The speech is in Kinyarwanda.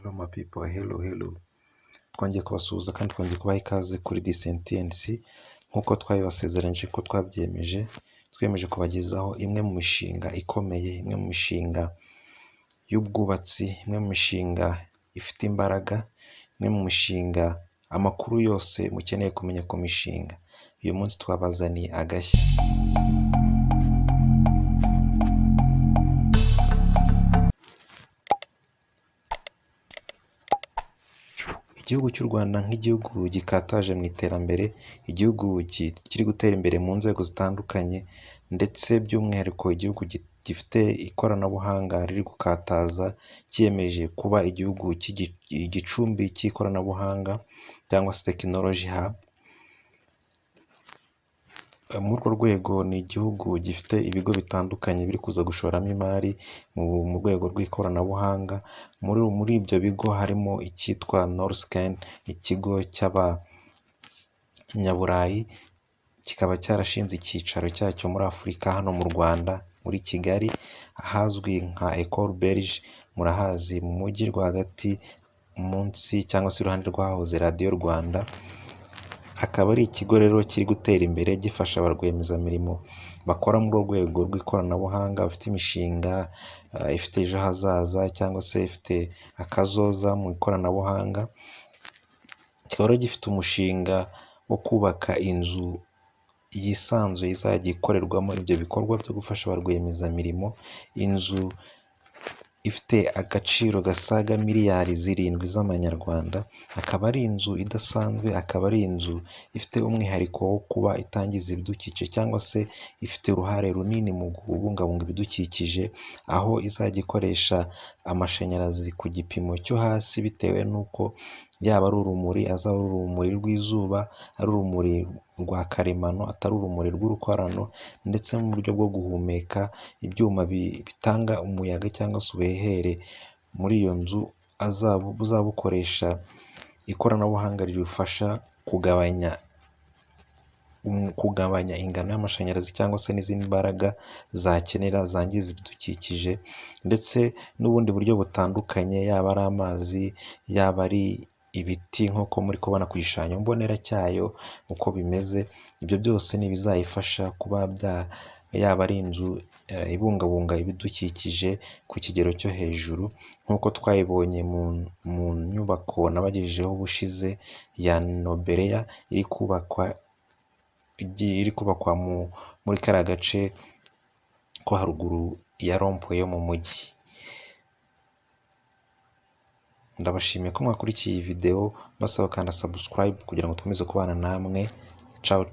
Hello my people, hello. Twongeye kubasuhuza kandi twongeye kubaha ikaze kuri DCNTNC nk'uko twabibasezeranyije ko twabyemeje, twiyemeje kubagezaho imwe mu mishinga ikomeye, imwe mu mishinga y'ubwubatsi, imwe mu mishinga ifite imbaraga, imwe mu mishinga amakuru yose mukeneye kumenya ku mishinga. Uyu munsi twabazaniye agashya. Igihugu cy'u Rwanda nk'igihugu gikataje mu iterambere, igihugu kiri gutera imbere mu nzego zitandukanye ndetse by'umwihariko igihugu gifite ikoranabuhanga riri gukataza, cyiyemeje kuba igihugu igicumbi cy'ikoranabuhanga cyangwa se tekinoloji hub. Muri urwo rwego ni igihugu gifite ibigo bitandukanye biri kuza gushoramo imari mu rwego rw'ikoranabuhanga. Muri ibyo bigo harimo icyitwa Norscan, ikigo cy'abanyaburayi, kikaba cyarashinze icyicaro cyacyo muri Afurika hano mu Rwanda muri Kigali, ahazwi nka Ecole Belge. Murahazi mu mujyi rwagati munsi cyangwa se iruhande rw'ahahoze radiyo Rwanda. Akaba ari ikigo rero kiri gutera imbere gifasha ba rwiyemezamirimo bakora muri urwo rwego rw'ikoranabuhanga, bafite imishinga ifite ejo hazaza cyangwa se ifite akazoza mu ikoranabuhanga. Kikaba rero gifite umushinga wo kubaka inzu yisanzuye izajya ikorerwamo ibyo bikorwa byo gufasha ba rwiyemezamirimo, inzu ifite agaciro gasaga miliyari 7 z'amanyarwanda. Akaba ari inzu idasanzwe, akaba ari inzu ifite umwihariko wo kuba itangiza ibidukikije cyangwa se ifite uruhare runini mu kubungabunga ibidukikije, aho izajya ikoresha amashanyarazi ku gipimo cyo hasi bitewe n'uko yaba ari urumuri, azaba ari urumuri rw'izuba, ari urumuri rwa karemano, atari urumuri rw'urukorano, ndetse mu buryo bwo guhumeka ibyuma bitanga umuyaga cyangwa se ubuhehere muri iyo nzu buzaba bukoresha ikoranabuhanga rirufasha kugabanya ingano y'amashanyarazi cyangwa se n'izindi mbaraga zakenera zangiza ibidukikije, ndetse n'ubundi buryo butandukanye, yaba ari amazi, yaba ari ibiti nk'uko muri kubona ku gishushanyo mbonera cyayo uko bimeze. Ibyo byose ni ibizayifasha kuba yaba ari inzu ibungabunga ibidukikije ku kigero cyo hejuru, nk'uko twayibonye mu nyubako nabagejejeho ubushize ya Nobelia iri kubakwa muri kariya gace ko haruguru ya rompuwe yo mu mujyi. Ndabashimiye ko mwakurikiye iyi video, basaba kandi subscribe kugira ngo dukomeze kubana namwe. Ciao.